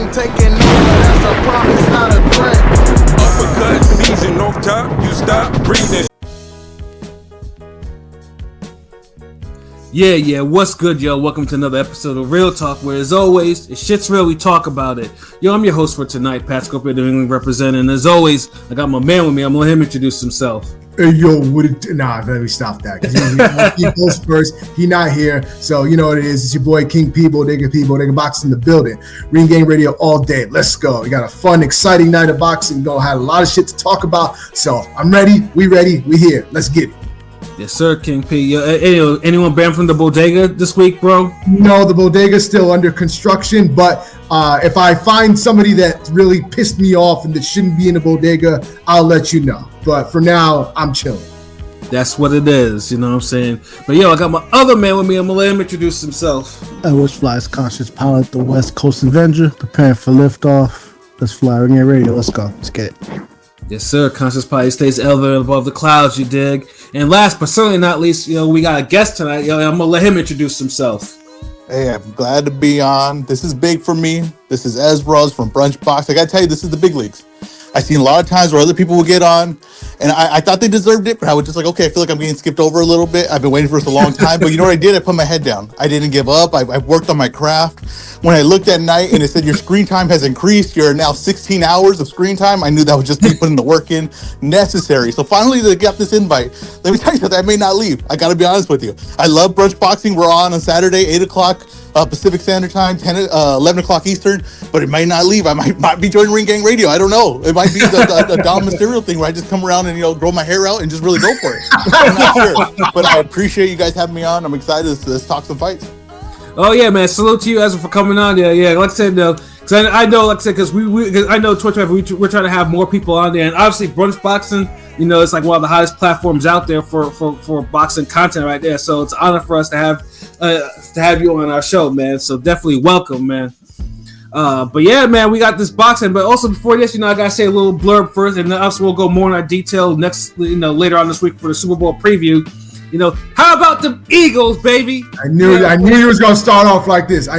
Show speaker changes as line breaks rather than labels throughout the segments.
I'm taking over, that's a promise, not a threat.
Uppercut season off top, you stop breathing.
Yeah, what's good, yo? Welcome to another episode of Real Talk, where as always, if shit's real, we talk about it. Yo, I'm your host for tonight, Pat Scope, New England representing, and as always, I got my man with me. I'm gonna let him introduce himself.
Hey, yo, let me stop that. Because he goes first. He not here. So, you know what it is. It's your boy, King Bodega Box in the building. Ring Gang Radio all day. Let's go. We got a fun, exciting night of boxing. Gonna have a lot of shit to talk about. So, I'm ready. We here. Let's get it.
Yes, sir, King P. Yo, anyone banned from the bodega this week, bro?
No, the bodega's still under construction, but if I find somebody that really pissed me off and that shouldn't be in the bodega, I'll let you know. But for now, I'm chilling.
That's what it is, you know what I'm saying? But yo, I got my other man with me. I'm gonna let him introduce himself.
Which flies conscious pilot, the West Coast Avenger, preparing for liftoff. Let's fly, Ring Gang Radio. Let's go. Let's get it.
Yes, sir. Conscious Pilot stays elevated above the clouds, you dig? And last but certainly not least, we got a guest tonight. Yo, I'm gonna let him introduce himself.
Hey, I'm glad to be on. This is big for me. This is Ezra's from Brunch Box. I gotta tell you, this is the big leagues. I've seen a lot of times where other people will get on, and I thought they deserved it, but I was just like, okay, I feel like I'm getting skipped over a little bit. I've been waiting for this a long time, but you know what I did? I put my head down. I didn't give up. I worked on my craft. When I looked at night and it said your screen time has increased, you're now 16 hours of screen time, I knew that was just me putting the work in necessary. So finally, they got this invite. Let me tell you something, I may not leave. I got to be honest with you. I love Brunch Boxing. We're on Saturday, 8 o'clock. Pacific Standard Time, 11 o'clock Eastern, but it might not leave. I might be joining Ring Gang Radio. I don't know. It might be the Dom Mysterio thing where I just come around and grow my hair out and just really go for it. I'm not sure, but I appreciate you guys having me on. I'm excited to talk some fights. Oh
yeah, man! Salute to you, Ezra, for coming on. Yeah. Like I said, because I know, like I said, because I know Twitch, we're trying to have more people on there, and obviously Brunch Boxing, it's like one of the hottest platforms out there for boxing content right there. So it's an honor for us to have you on our show, man. So definitely welcome, man. But yeah, man, we got this boxing. But also before this, I gotta say a little blurb first, and then also we'll go more in our detail next, later on this week for the Super Bowl preview. How about the Eagles, baby?
I knew you was gonna start off like this.
Yeah,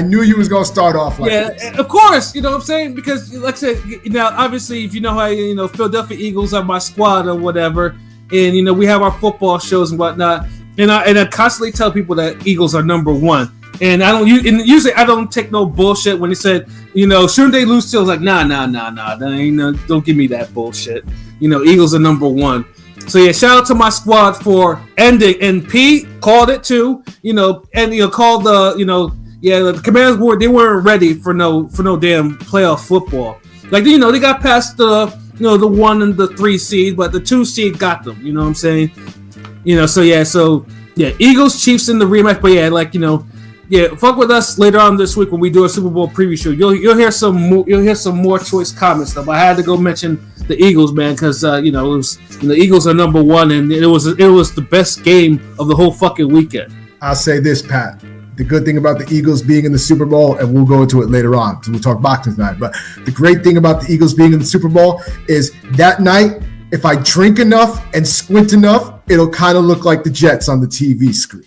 of course. You know what I'm saying? Because, like I said, obviously, if you know how, Philadelphia Eagles are my squad or whatever, and we have our football shows and whatnot, and I constantly tell people that Eagles are number one, and usually I don't take no bullshit when they said, shouldn't they lose to? I was like, nah, don't give me that bullshit. Eagles are number one. So yeah, shout out to my squad for ending, and Pete called it too. Called the Commanders they weren't ready for no damn playoff football. Like they got past the 1 and the 3 seed, but the 2 seed got them. You know what I'm saying? So Eagles Chiefs in the rematch, but fuck with us later on this week when we do a Super Bowl preview show. You'll hear some more choice comments stuff. I had to go mention the Eagles, man, because the Eagles are number one, and it was the best game of the whole fucking weekend.
I'll say this, Pat. The good thing about the Eagles being in the Super Bowl, and we'll go into it later on, because we'll talk boxing tonight, but the great thing about the Eagles being in the Super Bowl is that night, if I drink enough and squint enough, it'll kind of look like the Jets on the TV screen.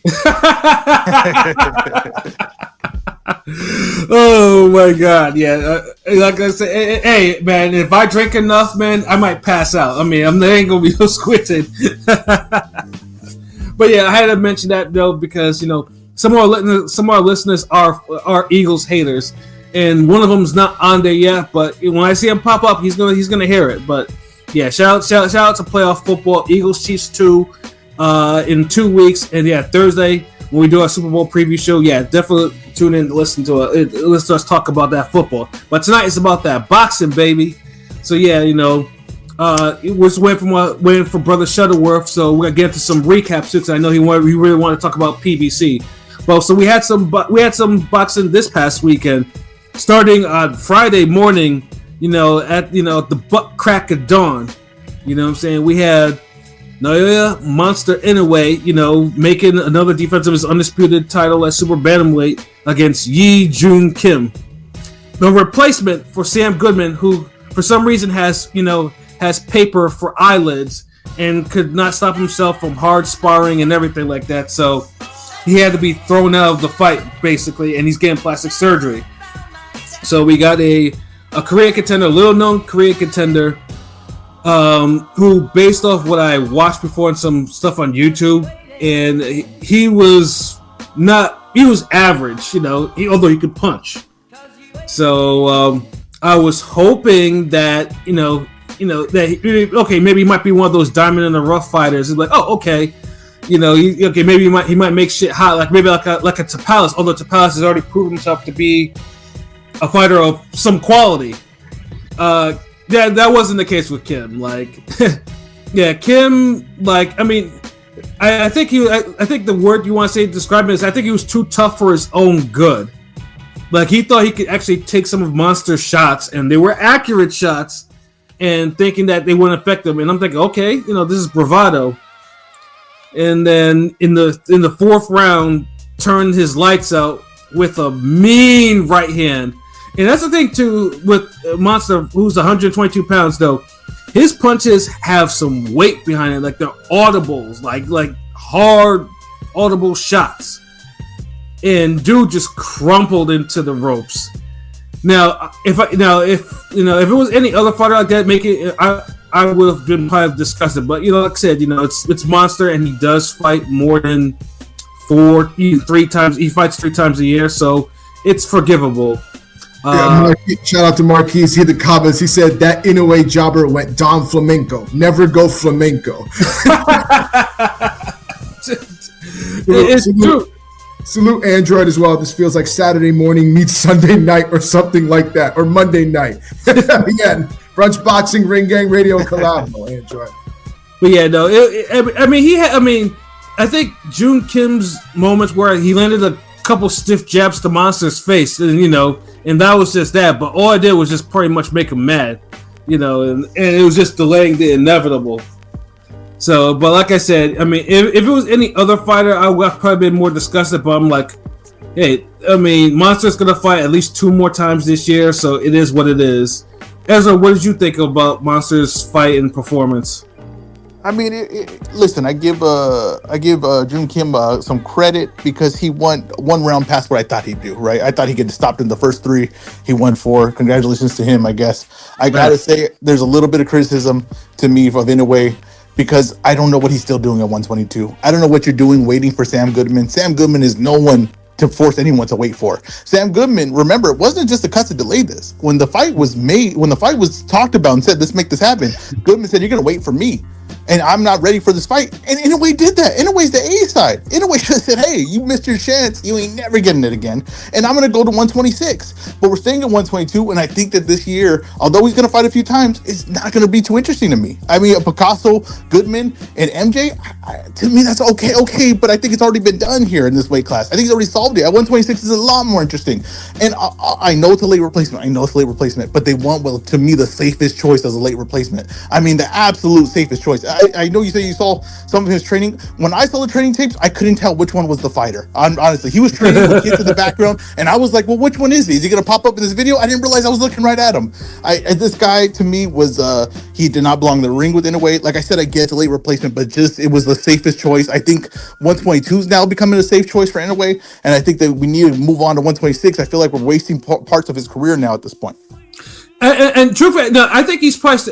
Oh my God, yeah. Like I said, hey man, if I drink enough, man, I might pass out. I mean, there ain't gonna be no squinting. But yeah, I had to mention that though because some of our listeners are Eagles haters, and one of them's not on there yet. But when I see him pop up, he's gonna hear it. But yeah, shout out to playoff football. Eagles Chiefs 2 in 2 weeks, and yeah, Thursday when we do our Super Bowl preview show, yeah, definitely tune in to listen to us talk about that football. But tonight it's about that boxing, baby. So yeah, we're just waiting for Brother Shuttleworth. So we're gonna get into some recaps because I know he really wanted to talk about PBC. Well, so we had some boxing this past weekend, starting on Friday morning. At the butt crack of dawn. You know what I'm saying? We had Naoya Monster Inoue, making another defense of his undisputed title at Super Bantamweight against Ye Joon Kim. The replacement for Sam Goodman, who for some reason has paper for eyelids and could not stop himself from hard sparring and everything like that. So he had to be thrown out of the fight, basically, and he's getting plastic surgery. So we got a a Korean contender, little known Korean contender, who based off what I watched before and some stuff on YouTube, and he was average, although he could punch. So I was hoping that maybe he might be one of those diamond in the rough fighters. It's like, oh, okay, maybe he might make shit hot, like maybe like a Tapalis, although Tapalis has already proven himself to be a fighter of some quality. Yeah, that wasn't the case with Kim. Like, yeah, Kim. Like, I mean, I think the word you want to say to describe it is I think he was too tough for his own good. Like, he thought he could actually take some of Monster's shots, and they were accurate shots, and thinking that they wouldn't affect him. And I'm thinking, okay, this is bravado. And then in the fourth round, turned his lights out with a mean right hand. And that's the thing too with Monster, who's 122 pounds though. His punches have some weight behind it, like they're audibles, like hard audible shots. And dude just crumpled into the ropes. Now, if it was any other fighter like that, I would have been probably disgusted. But like I said, it's Monster, and he does fight more than 3 times. He fights 3 times a year, so it's forgivable.
Shout out to Marquise. He had the comments. He said that Inoue jobber went Don Flamenco. Never go flamenco.
It's true.
Salute Android as well. This feels like Saturday morning meets Sunday night or something like that, or Monday night. Again, Brunch Boxing, Ring Gang Radio collab. Android.
But yeah, no. I think Joon Kim's moments where he landed a couple stiff jabs to Monster's face, and that was just that. But all I did was just pretty much make him mad, and it was just delaying the inevitable. So, but like I said, I mean, if it was any other fighter, I would have probably been more disgusted. But I'm like, hey, I mean, Monster's gonna fight at least 2 more times this year, so it is what it is. Ezra, what did you think about Monster's fight and performance?
I mean, listen. I give Joon Kim some credit because he won 1 round past what I thought he'd do. Right, I thought he could have stopped in the first 3. He won 4. Congratulations to him. I guess I gotta say there's a little bit of criticism to me of Inoue because I don't know what he's still doing at 122. I don't know what you're doing waiting for Sam Goodman. Sam Goodman is no one to force anyone to wait for. Sam Goodman, remember, it wasn't just the cuts that delayed this. When the fight was talked about and said, let's make this happen, Goodman said, you're going to wait for me. And I'm not ready for this fight. And Inoue did that. Inoue's the A side. Inoue just said, hey, you missed your chance. You ain't never getting it again. And I'm going to go to 126. But we're staying at 122. And I think that this year, although he's going to fight a few times, it's not going to be too interesting to me. I mean, Picasso, Goodman, and MJ, to me, that's okay. But I think it's already been done here in this weight class. I think he's already solved it. At 126 is a lot more interesting. And I know it's a late replacement. But they want, well, to me, the safest choice as a late replacement. I mean, the absolute safest choice. I know you say you saw some of his training. When I saw the training tapes, I couldn't tell which one was the fighter. Honestly, he was training with kids in the background, and I was like, well, which one is he? Is he going to pop up in this video? I didn't realize I was looking right at him. This guy, to me, was he did not belong in the ring with Inoue. Like I said, I get a late replacement, but it was the safest choice. I think 122 is now becoming a safe choice for Inoue, and I think that we need to move on to 126. I feel like we're wasting parts of his career now at this point.
And truthfully, no, I think he's priced.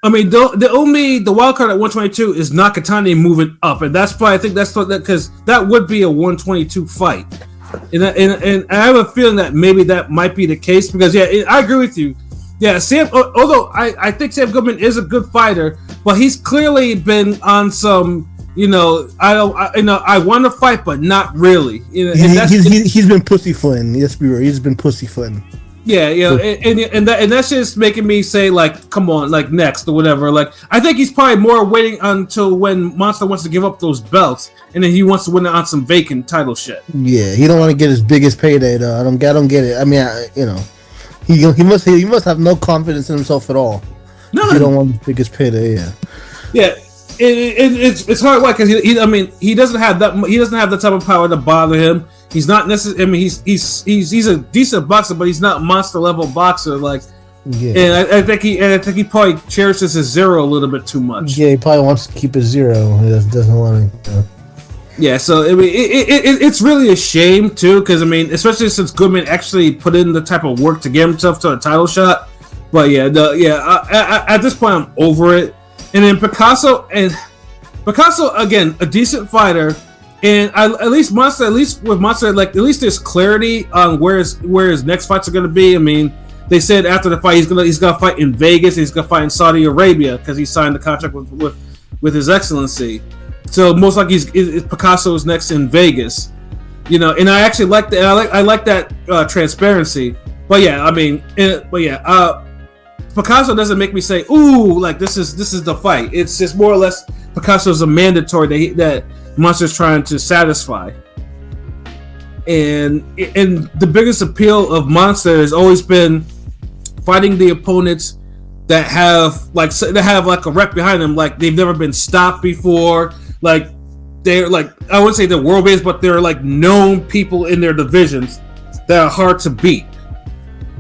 The wild card at 122 is Nakatani moving up, and that's probably because that would be a 122 fight, and I have a feeling that maybe that might be the case because I agree with you. Yeah, Sam. Although I think Sam Goodman is a good fighter, but he's clearly been on some. I want to fight, but not really.
He's been pussyfooting. Let's be real. He's been pussyfooting.
Yeah, and that's just making me say, like, come on, like, next or whatever. Like, I think he's probably more waiting until when Monster wants to give up those belts, and then he wants to win it on some vacant title shit.
Yeah, he don't want to get his biggest payday though. I don't get it. I mean, he must have no confidence in himself at all. No, he don't want the biggest payday.
Yeah. It's hard because he doesn't have the type of power to bother him. He's not necessarily. I mean, he's a decent boxer, but he's not monster level boxer. Like, and I think he probably cherishes his 0 a little bit too much.
Yeah, he probably wants to keep his 0. He doesn't want to.
Yeah, so I mean, it's really a shame too, because I mean, especially since Goodman actually put in the type of work to get himself to a title shot. But yeah, at this point, I'm over it. And then Picasso again, a decent fighter, and at least with Monster, like at least there's clarity on where his next fights are going to be. I mean, they said after the fight he's gonna fight in Vegas, he's gonna fight in Saudi Arabia because he signed the contract with His Excellency. So most likely Picasso's next in Vegas, And I actually like that. I like that transparency. But yeah, I mean, Picasso doesn't make me say, "Ooh, like this is the fight." It's just more or less Picasso's a mandatory that Monster's trying to satisfy. And the biggest appeal of Monster has always been fighting the opponents that have like a rep behind them, like they've never been stopped before. Like they're like, I wouldn't say they're world based, but they're like known people in their divisions that are hard to beat.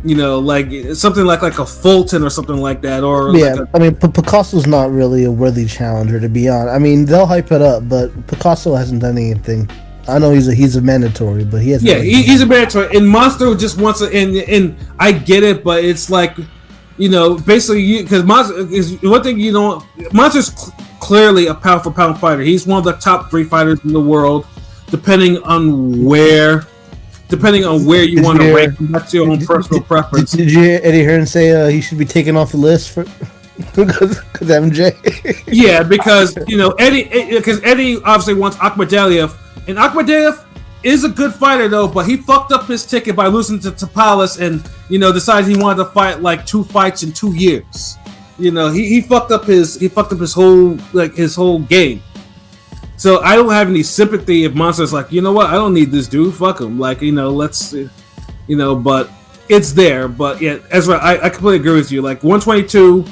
Like something like a Fulton or something like that. Or
yeah, I mean, Picasso's not really a worthy challenger, to be honest. I mean, they'll hype it up, but Picasso hasn't done anything. I know he's a mandatory, but he hasn't.
Yeah, he's a mandatory, and Monster just wants to. And I get it, but it's like, basically, because Monster is one thing. Monster's clearly a pound for pound fighter. He's one of the top 3 fighters in the world, depending on where you want to rank him. That's your own personal preference.
Did you hear Eddie Hearn say he should be taken off the list for because MJ?
Yeah, because Eddie obviously wants Akhmadaliev, and Akhmadaliev is a good fighter though, but he fucked up his ticket by losing to Tapales, and decided he wanted to fight like 2 fights in 2 years. He fucked up his whole game. So I don't have any sympathy if Monster's like, what, I don't need this dude, fuck him. Like, let's, but it's there. But yeah, Ezra, I completely agree with you. Like 122,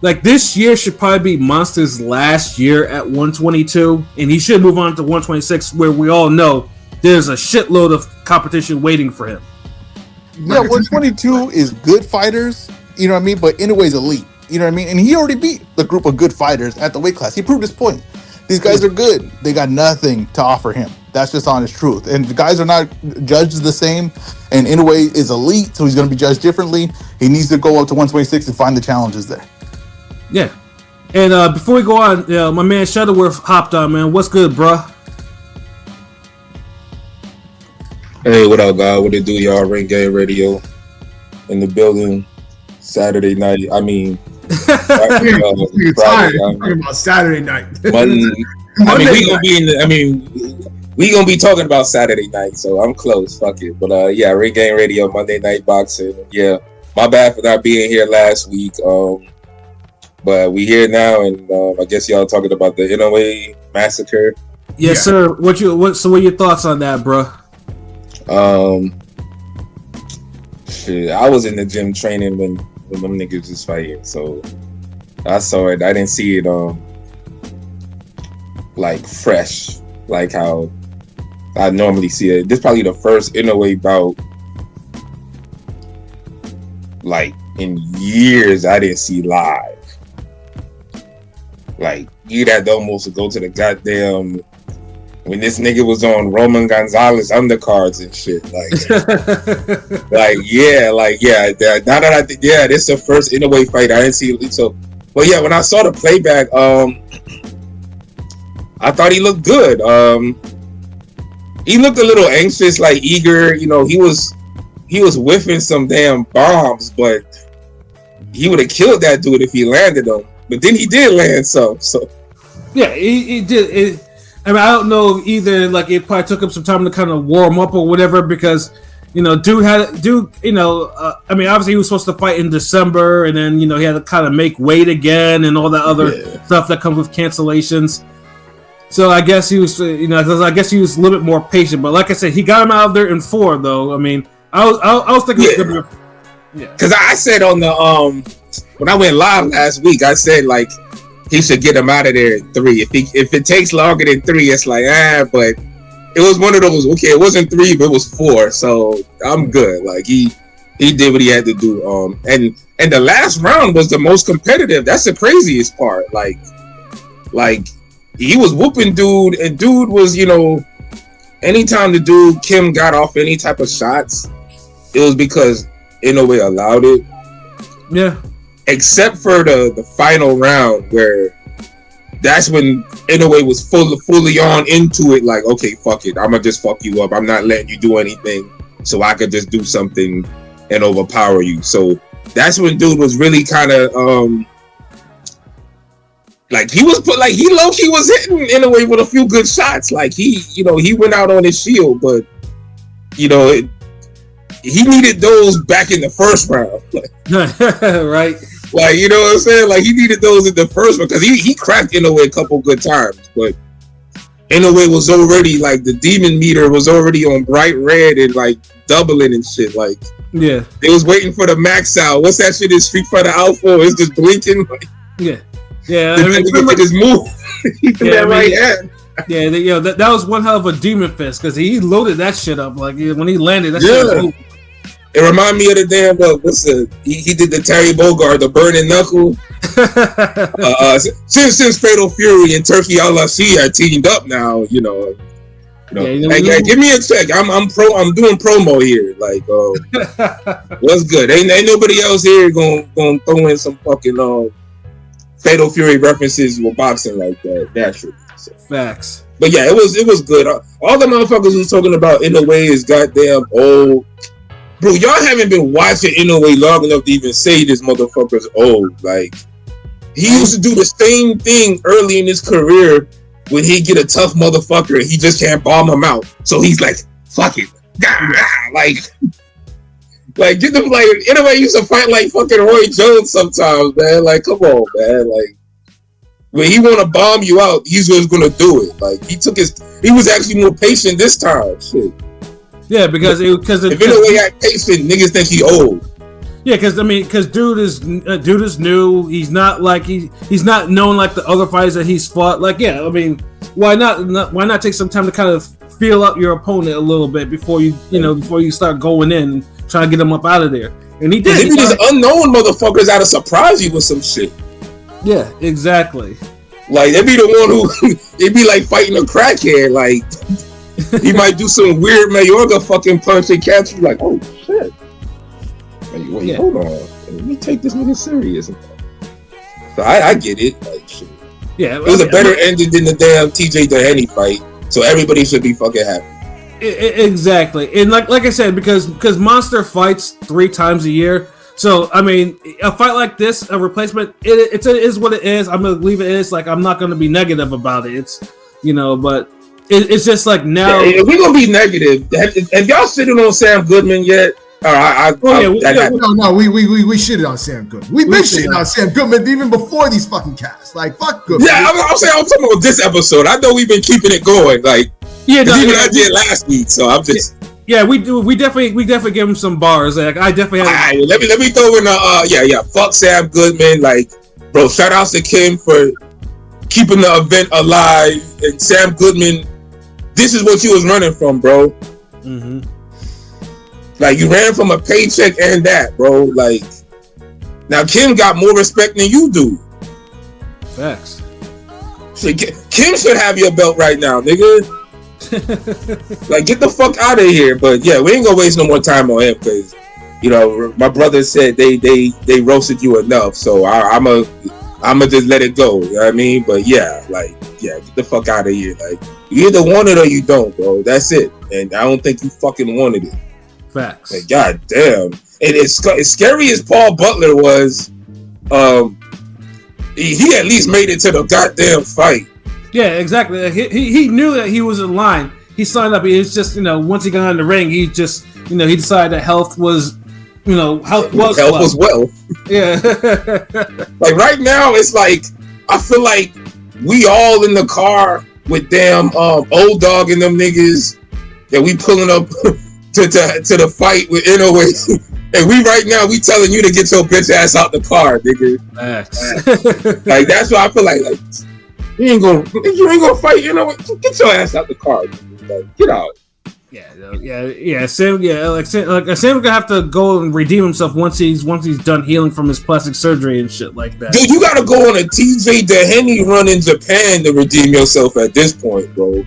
like this year should probably be Monster's last year at 122, and he should move on to 126, where we all know there's a shitload of competition waiting for him.
Yeah, 122 is good fighters, you know what I mean? But Inoue's elite, you know what I mean? And he already beat the group of good fighters at the weight class. He proved his point. These guys are good. They got nothing to offer him. That's just honest truth. And the guys are not judged the same. And Inoue is elite, so he's going to be judged differently. He needs to go up to 126 and find the challenges there.
Yeah. And before we go on, my man Shuttleworth hopped on, man. What's good, bruh?
Hey, what up, guys? What it do, y'all? Ring Game Radio in the building. Saturday night. I mean,
Friday, talking about Saturday night.
We gonna be talking about Saturday night, so I'm close. Fuck it. But yeah, Ring Game Radio, Monday Night Boxing. Yeah, my bad for not being here last week. But we here now, and I guess y'all talking about the Inoue massacre.
Yes, sir. What are your thoughts on that, bro?
Shit, I was in the gym training when them niggas was fighting, so I saw it. I didn't see it like fresh, like how I normally see it. This is probably the first Inoue bout like in years I didn't see live. Like you'd have to almost go to the goddamn when this nigga was on Roman Gonzalez undercards and shit, now that I think, this is the first Inoue fight I didn't see. So, but yeah, when I saw the playback, I thought he looked good. He looked a little anxious, like eager. He was whiffing some damn bombs, but he would have killed that dude if he landed them. But then he did land some. So
yeah, he did. I mean, I don't know either. Like, it probably took him some time to kind of warm up or whatever, because, dude. I mean, obviously he was supposed to fight in December, and then he had to kind of make weight again and all that other stuff that comes with cancellations. So I guess he was, I guess he was a little bit more patient. But like I said, he got him out of there in 4, though. I mean, I was thinking it was gonna be,
because I said on the when I went live last week, I said like, he should get him out of there in 3. If it takes longer than 3, it's like but it was one of those. Okay, it wasn't 3, but it was 4, so I'm good. Like he did what he had to do. And the last round was the most competitive. That's the craziest part. Like he was whooping dude, and dude was, anytime the dude Kim got off any type of shots, it was because Inoue allowed it.
Yeah.
Except for the final round where that's when Inoue was fully on into it, like, okay, fuck it, I'ma just fuck you up. I'm not letting you do anything, so I could just do something and overpower you. So that's when dude was really kind of like he low-key was hitting Inoue with a few good shots. Like he went out on his shield, but he needed those back in the first round.
Right.
Like, you know what I'm saying? Like, he needed those in the first one because he cracked Inoue a couple good times, but Inoue was already, like, the demon meter was already on bright red and, like, doubling and shit. Like,
yeah,
they was waiting for the max out. What's that shit in Street Fighter Alpha? It's just blinking. Like,
yeah. I
mean, to get this move. He threw that right hand.
Yeah, that was one hell of a demon fist because he loaded that shit up. Like, when he landed, that shit was moving.
It reminded me of the damn, he did the Terry Bogard, the burning knuckle. Since Fatal Fury and Turkey Al-Asi are teamed up now, Hey, give me a check. I'm doing promo here. Like, what's good? Ain't nobody else here gonna throw in some fucking Fatal Fury references with boxing like that. Naturally. So.
Facts.
But yeah, it was good. All the motherfuckers who's talking about Inoue is goddamn old. Bro, y'all haven't been watching Inoue long enough to even say this motherfucker's old. Like, he used to do the same thing early in his career when he get a tough motherfucker and he just can't bomb him out. So he's like, fuck it. Like get them, like, Inoue used to fight like fucking Roy Jones sometimes, man. Like, come on, man. Like, when he want to bomb you out, he's just going to do it. Like, he was actually more patient this time. Shit.
Yeah, because
if Inoue got patient, niggas think he old.
Yeah, because dude is new. He's not like he's not known like the other fighters that he's fought. Like, yeah, I mean, why not take some time to kind of feel out your opponent a little bit before you start going in and try to get him up out of there. And he did.
Maybe these unknown motherfuckers out to surprise you with some shit.
Yeah, exactly.
Like, they be the one who they be like fighting a crackhead. Like, he might do some weird Mayorga fucking punch and catch you. Like, oh shit. Wait, hold on. Let me take this nigga serious. So I get it. Like, shit.
Yeah,
it was a better ending than the damn TJ Dehaney fight. So everybody should be fucking happy.
Exactly, and like I said, because Monster fights 3 times a year. So I mean, a fight like this, a replacement, it is what it is. I'm gonna leave it as, like, I'm not gonna be negative about it. It's but it's just like now.
Yeah, we're gonna be negative. Have y'all sitting on Sam Goodman yet?
We shitted on Sam Goodman. We've been shitting on Sam Goodman even before these fucking casts. Like, fuck Goodman.
Yeah, I'm talking about this episode. I know we've been keeping it going. Like, I did last week, so I'm just.
Yeah, we do. We definitely give him some bars. Like, I definitely.
Right, let me throw in fuck Sam Goodman. Like, bro, shout outs to Kim for keeping the event alive, and Sam Goodman. This is what you was running from, bro.
Mm-hmm.
Like, you ran from a paycheck and that, bro. Like, now Kim got more respect than you do.
Facts.
So Kim should have your belt right now, nigga. Like, get the fuck out of here. But yeah, we ain't gonna waste no more time on him because, my brother said they roasted you enough. So I'ma just let it go. You know what I mean? But yeah, get the fuck out of here. Like, you either want it or you don't, bro. That's it. And I don't think you fucking wanted it.
Facts.
Like, god damn. And as scary as Paul Butler was, he at least made it to the goddamn fight.
Yeah, exactly. He knew that he was in line. He signed up. It's just, once he got in the ring, he just, he decided that health was wealth. Yeah.
Like, right now, it's like, I feel like we all in the car with damn old dog and them niggas that we pulling up to the fight with Inoue. And we telling you to get your bitch ass out the car, nigga. Like, that's what I feel like you ain't gonna fight, Get your ass out the car, nigga. Like, get out.
Sam gonna have to go and redeem himself once he's done healing from his plastic surgery and shit like that.
Dude, you gotta go on a TJ Dehenny run in Japan to redeem yourself at this point, bro.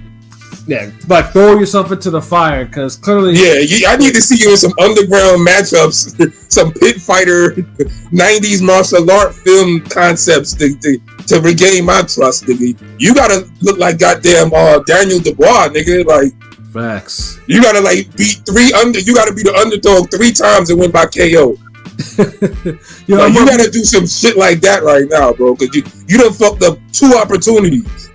Yeah, like throw yourself into the fire because clearly.
Yeah, I need to see you in some underground matchups, some pit fighter, 90s martial art film concepts to regain my trust, nigga. You gotta look like goddamn Daniel Dubois, nigga. Like,
facts.
You gotta you gotta be the underdog 3 times and win by KO. You gotta do some shit like that right now, bro, because you done fucked up 2 opportunities.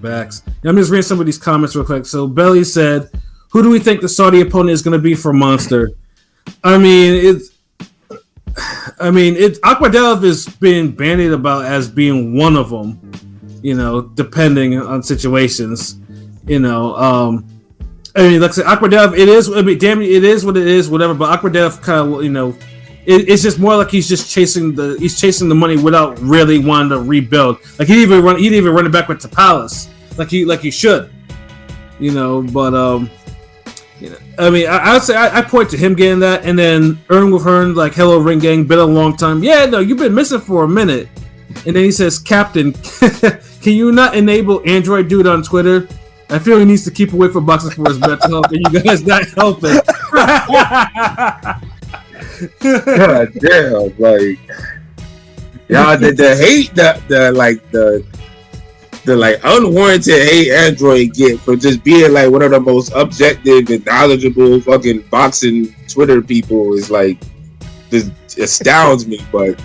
Facts. I'm just reading some of these comments real quick. So Belly said, "Who do we think the Saudi opponent is going to be for Monster?" I mean, Akhmadov is being bandied about as being one of them. You know, depending on situations. You know, like I said, Akhmadov. It is. I mean, damn, it is what it is. Whatever. But Akhmadov kind of, you know. It's just more like he's just chasing the money without really wanting to rebuild. Like he'd even run it back with to Palace, like he should, you know. But you know, I mean, I would say I point to him getting that, and then Earn with Hearn, like hello Ring Gang, been a long time. Yeah, no, you've been missing for a minute. And then he says, Captain, can you not enable Android Dude on Twitter? I feel he needs to keep away from boxing for his mental health, and you guys not helping.
God damn, like y'all the hate the unwarranted hate Android get for just being like one of the most objective and knowledgeable fucking boxing Twitter people is like just astounds me. But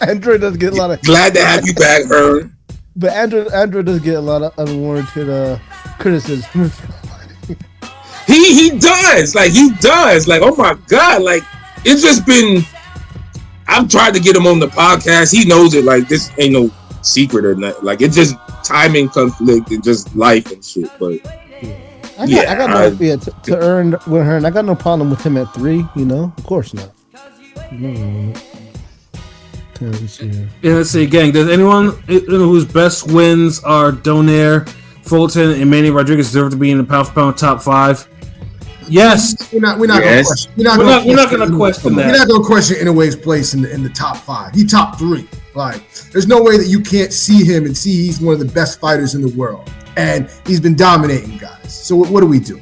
Android does get a lot of
glad to have you back, Hearn.
But Android does get a lot of unwarranted criticism.
He does like oh my god, like it's just been. I've tried to get him on the podcast. He knows it. Like this ain't no secret or nothing. Like it's just timing conflict and just life and shit. But to Earn with Hearn,
I got no problem with him at 3. You know, of course not.
No. Yeah, let's see, gang. Does anyone whose best wins are Donaire, Fulton, and Manny Rodriguez deserve to be in the pound for pound top 5? Yes.
We're not going to question. We're not going to question that. We're not going to question Inoue's place in the top 5. He top 3. Like, there's no way that you can't see him and see he's one of the best fighters in the world, and he's been dominating guys. So what do we do?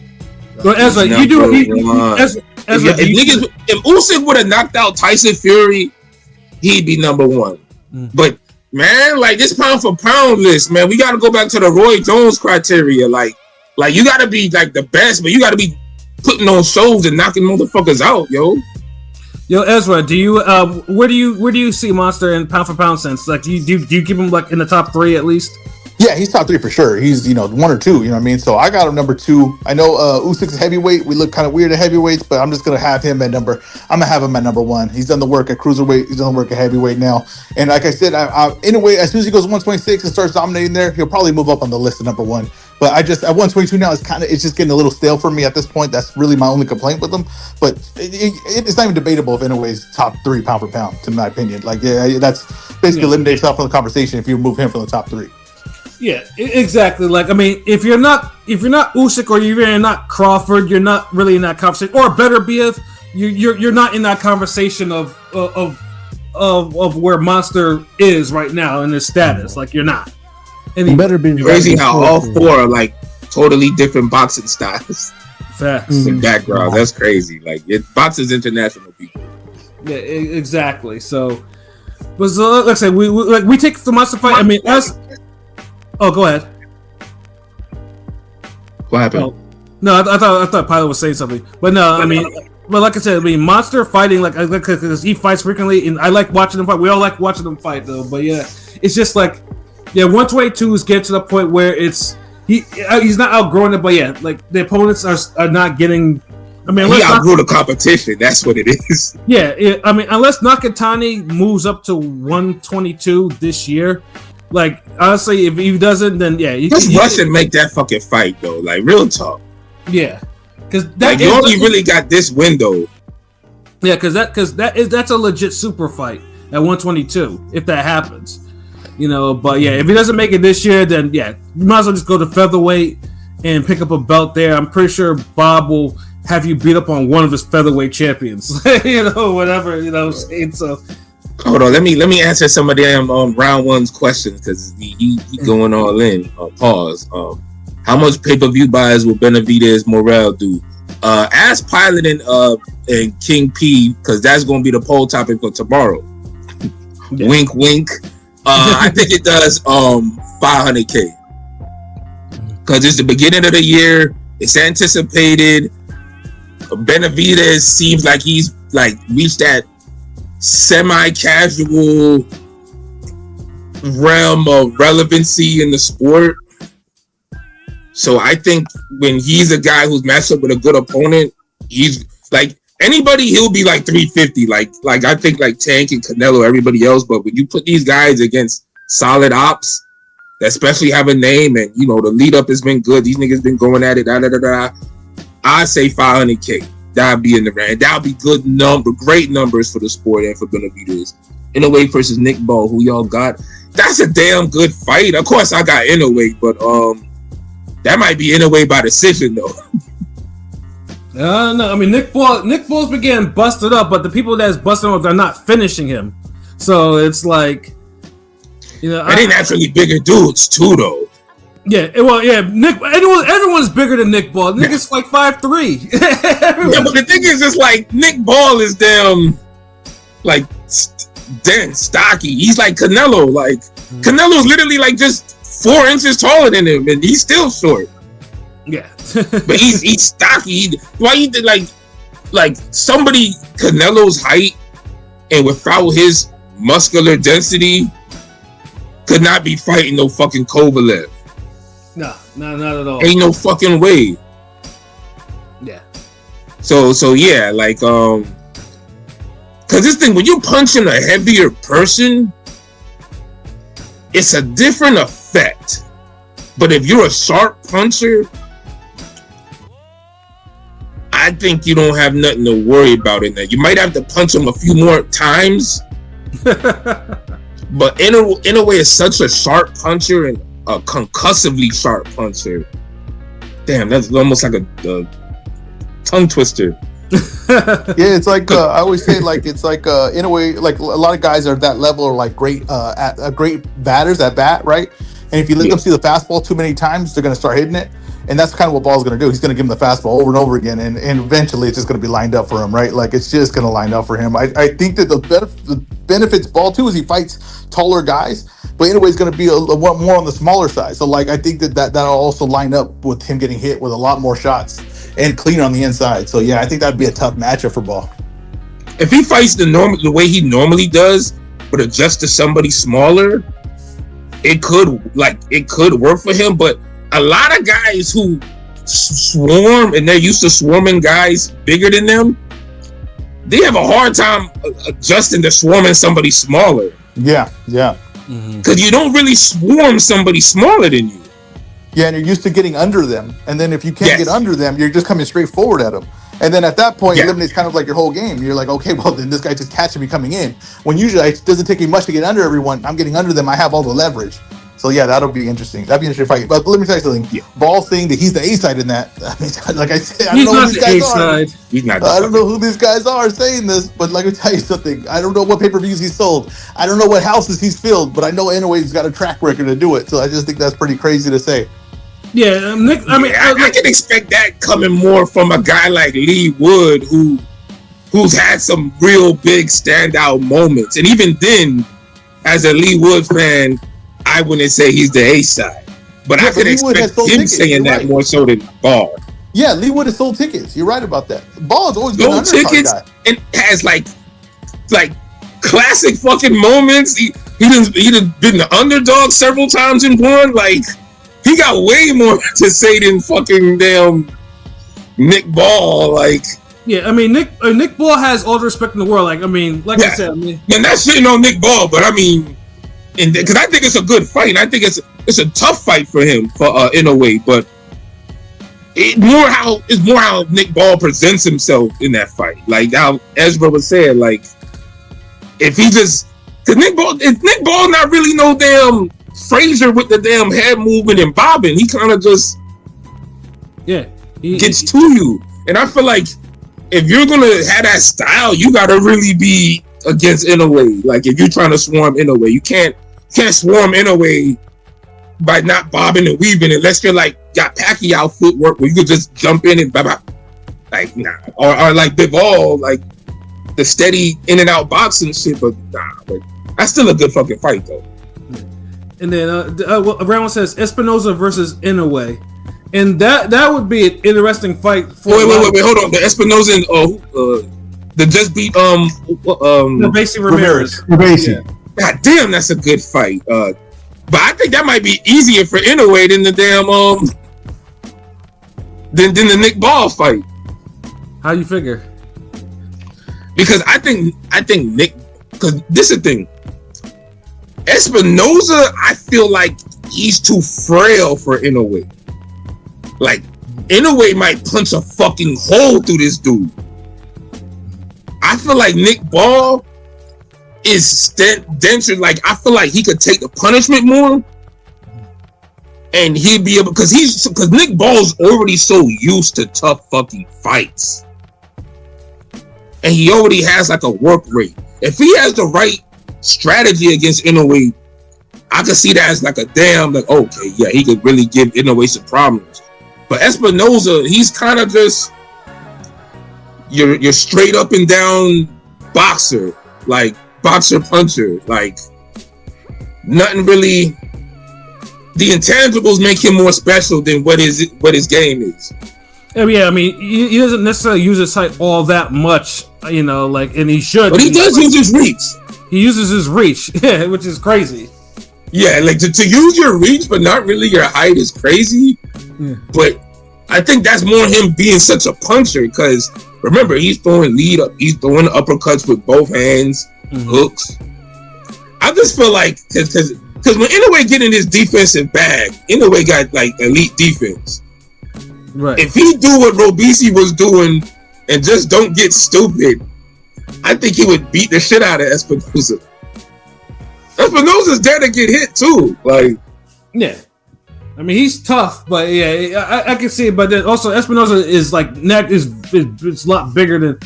Well, Ezra, you do.
If Usyk would have knocked out Tyson Fury, he'd be number 1. But man, like this pound for pound list, man, we got to go back to the Roy Jones criteria. Like you got to be like the best, but you got to be putting on shows and knocking motherfuckers out, yo.
Yo, Ezra, do you where do you see Monster in pound for pound sense? Like, do you keep him like in the top 3 at least?
Yeah, he's top 3 for sure. He's 1 or 2. You know what I mean? So I got him number 2. I know Usyk's heavyweight. We look kind of weird at heavyweights, but I'm just gonna have him at number 1. He's done the work at cruiserweight. He's done the work at heavyweight now. And like I said, in a way, as soon as he goes 126 and starts dominating there, he'll probably move up on the list to number 1. But I just at 122 now, it's just getting a little stale for me at this point. That's really my only complaint with him. But it's not even debatable if Inoue's top 3 pound for pound, to my opinion. Like, yeah, that's basically eliminates yourself from the conversation if you move him from the top 3.
Yeah, exactly. Like, I mean, if you're not Usyk or you're not Crawford, you're not really in that conversation. Or better be if you're not in that conversation of where Monster is right now in his status. Like, you're not.
And better be
crazy how all 4 are like totally different boxing styles.
Facts.
And background. That's crazy. Like boxing's international, people.
Yeah, exactly. So, but like I said, we take the Monster fight. I mean, oh, go ahead.
What happened?
Oh. No, I thought Pilot was saying something, but no, I mean, but like I said, I mean, Monster fighting like because he fights frequently, and I like watching him fight. We all like watching him fight, though. But yeah, it's just like 122 is getting to the point where he's not outgrowing it, but yeah, like the opponents are not getting. I mean,
he outgrew the competition. That's what it is.
Yeah, I mean, unless Nakatani moves up to 122 this year. Like, honestly, if he doesn't, then yeah.
Just rush and make that fucking fight, though. Like, real talk.
Yeah. Because
you only really got this window.
Yeah, that's a legit super fight at 122, if that happens. You know, but yeah, if he doesn't make it this year, then yeah, you might as well just go to featherweight and pick up a belt there, I'm pretty sure Bob will have you beat up on one of his featherweight champions. Whatever, so.
Hold on, let me answer some of them round one's questions because he going all in. Pause. How much pay-per-view buys will Benavidez Morel do? Ask Pilot and King P because that's going to be the poll topic for tomorrow. Yeah. Wink, wink. I think it does $500K because it's the beginning of the year. It's anticipated. Benavidez seems like he's like reached that semi-casual realm of relevancy in the sport. So I think when he's a guy who's matched up with a good opponent, he's like anybody, he'll be like 350. Like I think like Tank and Canelo, everybody else. But when you put these guys against solid ops that especially have a name and the lead up has been good, these niggas been going at it. I say $500K. That'd be in the range. That'd be great numbers for the sport and for Benavidez. Inoue versus Nick Ball, who y'all got? That's a damn good fight. Of course, I got Inoue, but that might be Inoue by decision though.
No, I mean Nick Ball's been getting busted up, but the people that's busting up, they're not finishing him. So it's like,
I think naturally bigger dudes too, though.
Yeah, Nick. Everyone's bigger than Nick Ball. Nick is like 5'3".
Yeah, but the thing is, it's like Nick Ball is damn, like dense, stocky. He's like Canelo. Like Canelo's literally like just 4 inches taller than him, and he's still short.
Yeah,
but he's stocky. Why you did like somebody Canelo's height and without his muscular density could not be fighting no fucking Kovalev.
No, not at all.
Ain't no fucking way.
Yeah.
So yeah, like cause this thing when you punching a heavier person, it's a different effect. But if you're a sharp puncher, I think you don't have nothing to worry about in there. You might have to punch him a few more times. But Inoue is such a sharp puncher and a concussively sharp puncher. Damn, that's almost like a tongue twister.
Yeah, it's like I always say, like it's like Inoue, like a lot of guys are at that level, are like great batters at bat, right? And if you let them see the fastball too many times, they're going to start hitting it. And that's kind of what Ball's going to do. He's going to give him the fastball over and over again. And eventually it's just going to be lined up for him, right? Like it's just going to line up for him. I think that the benefits Ball too is he fights taller guys. But anyway, he's going to be a lot more on the smaller side. So like I think that'll also line up with him getting hit with a lot more shots and clean on the inside. So yeah, I think that'd be a tough matchup for Ball.
If he fights the way he normally does, but adjust to somebody smaller, it could work for him. But a lot of guys who swarm and they're used to swarming guys bigger than them, they have a hard time adjusting to swarming somebody smaller.
Yeah.
Because you don't really swarm somebody smaller than you.
Yeah, and you're used to getting under them. And then if you can't get under them, you're just coming straight forward at them. And then at that point, it eliminates kind of like your whole game. You're like, okay, well, then this guy just catching me coming in. When usually it doesn't take me much to get under everyone. I'm getting under them. I have all the leverage. So yeah, that'll be interesting. That'd be an interesting fight. But let me tell you something. Yeah. Ball's saying that he's the A side in that. I mean, like I said, I don't know who these guys are.
He's not.
I don't know who these guys are saying this, but let me tell you something. I don't know what pay-per-views he's sold. I don't know what houses he's filled, but I know Inoue's got a track record to do it. So I just think that's pretty crazy to say.
Yeah, Nick. I mean,
I can expect that coming more from a guy like Lee Wood, who's had some real big standout moments, and even then, as a Lee Wood fan, I wouldn't say he's the A side, but I could expect him saying that more so than Ball.
Yeah, Lee Wood has sold tickets. You're right about that. Ball has always been an
undercard tickets guy. And has like classic fucking moments. He done been the underdog several times and won. Like he got way more to say than fucking damn Nick Ball. Like
yeah, I mean Nick Ball has all the respect in the world. Like I mean, I said, and
that's shitting on Nick Ball, but I mean. Because I think it's a good fight. I think it's a tough fight for him in a way, but it's more how Nick Ball presents himself in that fight. Like how Ezra was saying, like if Nick Ball not really no damn Frazier with the damn head moving and bobbing. He kind of just
Yeah,
gets to you. And I feel like if you're gonna have that style, you gotta really be against Inoue. Like if you're trying to swarm Inoue, you can't swarm Inoue by not bobbing and weaving unless you're like got Pacquiao footwork where you could just jump in and blah. Like nah, or like Bivol, like the steady in and out boxing shit. But nah, but that's still a good fucking fight though.
And then Round says Espinoza versus Inoue, and that would be an interesting fight.
Wait, hold on. The Espinoza and the just beat
Nabesi Ramirez.
Yeah.
God damn, that's a good fight. But I think that might be easier for Inoue than the damn than the Nick Ball fight.
How you figure?
Because I think Nick, because this is the thing. Espinoza, I feel like he's too frail for Inoue. Like Inoue might punch a fucking hole through this dude. I feel like Nick Ball is denser. Like I feel like he could take the punishment more, and he'd be able because Nick Ball's already so used to tough fucking fights, and he already has like a work rate. If he has the right strategy against Inoue, I could see that as like a damn like okay, yeah, he could really give Inoue some problems. But Espinoza, he's kind of just your straight up and down boxer, like boxer puncher, like nothing really. The intangibles make him more special than what his game is.
Yeah, I mean, he doesn't necessarily use his height all that much, you know, like, and he should.
But he does use his reach.
He uses his reach, which is crazy.
Yeah, like to use your reach, but not really your height is crazy. Yeah. But I think that's more him being such a puncher because remember he's throwing he's throwing uppercuts with both hands, hooks. I just feel like because when Inoue get in his defensive bag, Inoue got like elite defense. Right. If he do what Robisi was doing and just don't get stupid, I think he would beat the shit out of Espinoza. Espinoza's there to get hit too. Like,
yeah. I mean, he's tough, but yeah, I can see it. But then also, Espinoza is like neck is a lot bigger than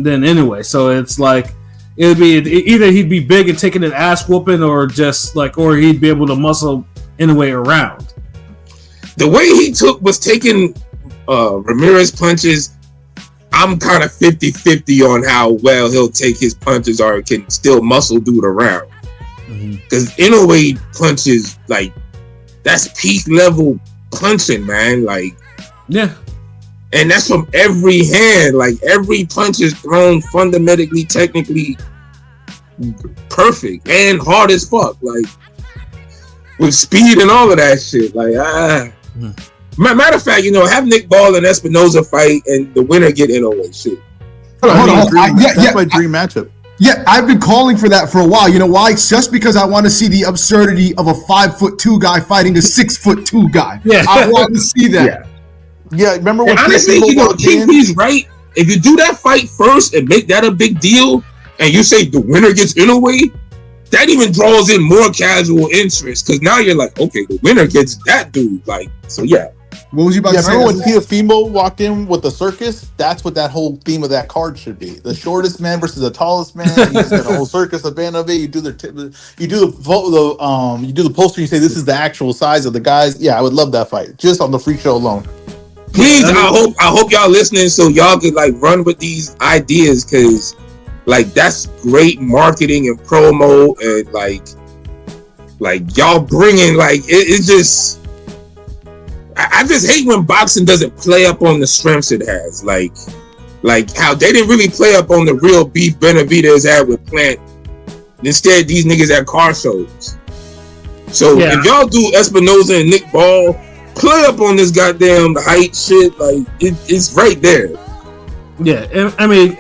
Inoue. So it's like it'd be either he'd be big and taking an ass whooping, or just like, or he'd be able to muscle Inoue around.
The way he was taking Ramirez punches, I'm kind of 50-50 on how well he'll take his punches or can still muscle dude around. Because Inoue punches like. That's peak level punching, man. Like,
yeah,
and that's from every hand. Like, every punch is thrown fundamentally, technically perfect and hard as fuck. Like, with speed and all of that shit. Like, matter of fact, you know, have Nick Ball and Espinoza fight, and the winner get Inoue. Shit.
Hold on.
That's my dream matchup.
Yeah, I've been calling for that for a while. You know why? It's just because I want to see the absurdity of a 5'2" guy fighting a 6'2" guy.
Yeah,
I want to see that.
Yeah, remember when
honestly, you know, KP's right. If you do that fight first and make that a big deal, and you say the winner gets Inoue, that even draws in more casual interest because now you're like, okay, the winner gets that dude. Like, so yeah.
What was you about to say?
Remember when Teofimo walked in with the circus? That's what that whole theme of that card should be: the shortest man versus the tallest man. You just got a whole circus, a band of it. You do the poster. You say this is the actual size of the guys. Yeah, I would love that fight just on the freak show alone.
Please, I hope y'all listening so y'all could like run with these ideas because like that's great marketing and promo and like y'all bringing like it just. I just hate when boxing doesn't play up on the strengths it has. Like how they didn't really play up on the real beef Benavidez had with Plant. Instead, these niggas at car shows. So if y'all do Espinoza and Nick Ball, play up on this goddamn height shit. Like it's right there.
Yeah, and I mean,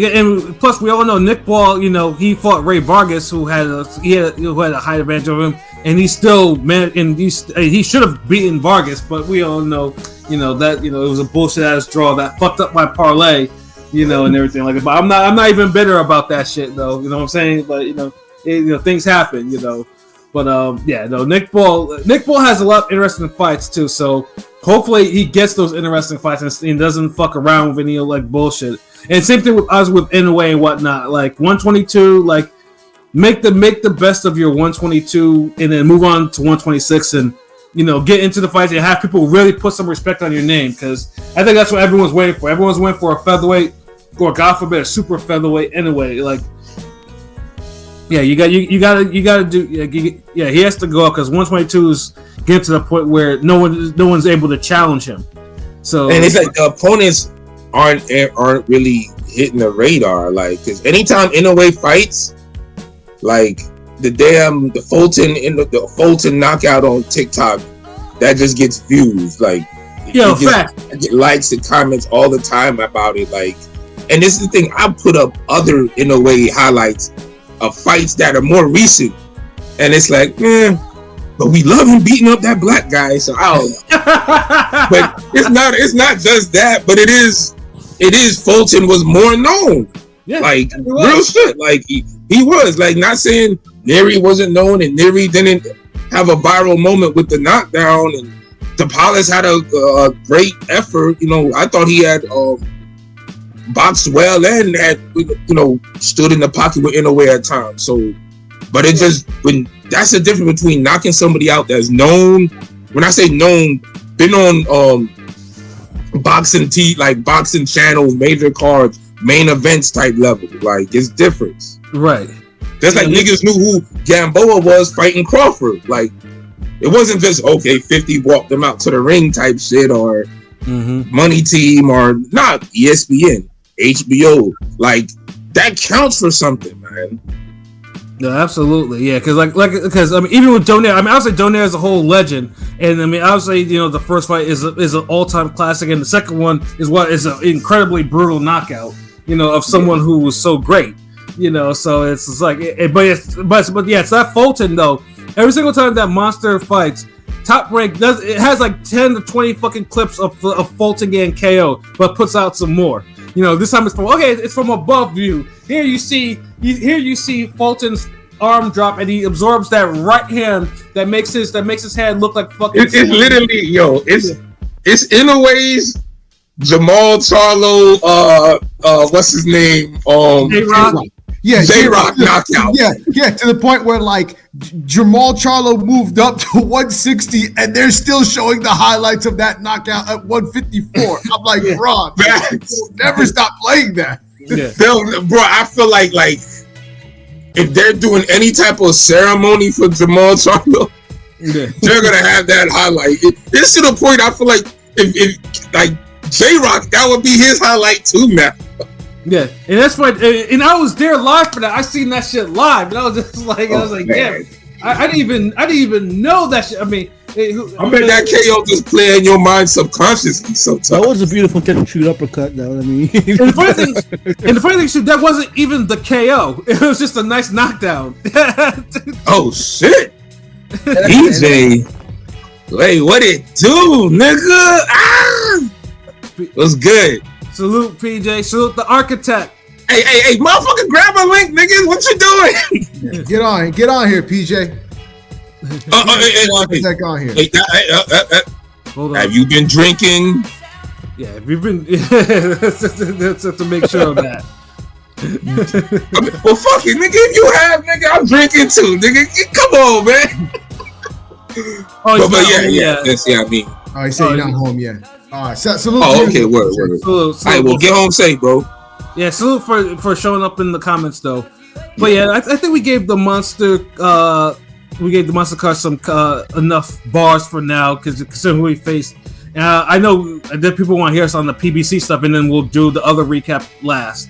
and plus we all know Nick Ball. You know, he fought Ray Vargas, who had a height advantage over him. And he still he should have beaten Vargas, but we all know, you know, that, you know, it was a bullshit ass draw that fucked up my parlay, you know, and everything like that. But I'm not even bitter about that shit though, you know what I'm saying? But you know, things happen, you know. But Nick Ball has a lot of interesting fights too. So hopefully he gets those interesting fights and doesn't fuck around with any like bullshit. And same thing with us with Inoue and whatnot. Like 122, like make the best of your 122 and then move on to 126 and get into the fights and have people really put some respect on your name, because I think that's what everyone's waiting for. Everyone's waiting for a featherweight or, God forbid, a super featherweight anyway. Like, yeah, you gotta do. Yeah, he has to go up because 122 is getting to the point where no one's able to challenge him. So,
and it's like the opponents aren't really hitting the radar. Like, because anytime Inoue fights, like the Fulton knockout on TikTok, that just gets views. Like,
fact.
I get likes and comments all the time about it. Like, and this is the thing, I put up other Inoue highlights of fights that are more recent, and it's like, but we love him beating up that black guy. So but it's not just that, but it is Fulton was more known.
Yeah,
like real shit. Like he was, like, not saying Neri wasn't known and Neri didn't have a viral moment with the knockdown, and DePalis had a great effort. I thought he had boxed well and had stood in the pocket with Inoue at times. So, but it just, when that's the difference between knocking somebody out that's known. When I say known, been on boxing boxing channels, major cards, main events type level. Like, it's different.
Right.
Just like niggas knew who Gamboa was fighting Crawford. Like, it wasn't just, 50 walked them out to the ring type shit, or Money Team, or not ESPN, HBO. Like, that counts for something, man.
No, absolutely, yeah. Because I mean, even with Donaire, I mean, obviously Donaire is a whole legend, and I mean, obviously, the first fight is an all-time classic, and the second one is an incredibly brutal knockout, of someone who was so great. So it's like, but yeah, it's that Fulton though. Every single time that Monster fights, Top Rank it has like 10 to 20 fucking clips of Fulton getting KO, but puts out some more. This time it's from above view. Here you see Fulton's arm drop, and he absorbs that right hand that makes his hand look like fucking.
It's literally, it's Inoue's Jamal Charlo, what's his name?
J-Rock.
Yeah,
J-Rock knockout.
Yeah, to the point where like Jamal Charlo moved up to 160, and they're still showing the highlights of that knockout at 154. I'm like, bro, never stop playing that.
Yeah.
Bro, I feel like if they're doing any type of ceremony for Jamal Charlo, they're gonna have that highlight. It's to the point I feel like if like J-Rock, that would be his highlight too now.
Yeah, and that's why, and I was there live for that. I seen that shit live, and I was just like, damn, I didn't even know that shit. I mean,
I bet that KO just play in your mind subconsciously sometimes.
That was a beautiful catch and shoot uppercut, though. I mean,
and the funny thing, that wasn't even the KO. It was just a nice knockdown.
Oh shit, EJ, wait, what it do, nigga? It was good.
Salute PJ. Salute the architect.
Hey, motherfucker, grab a link, nigga. What you doing?
Get on here, PJ. Architect on here.
Hold on.
Have you been drinking?
Yeah, we've been that's to make sure of that.
Well, fuck it, nigga. If you have, nigga, I'm drinking too, nigga. Come on, man. But yeah. That's I mean.
Oh, he said you're not home yet. All right, salute.
Oh, okay, word.
Salute,
all right, well, get home safe, bro.
Yeah, salute for showing up in the comments, though. But yeah, I think we gave the monster card some enough bars for now, because considering who we faced. I know that people want to hear us on the PBC stuff, and then we'll do the other recap last.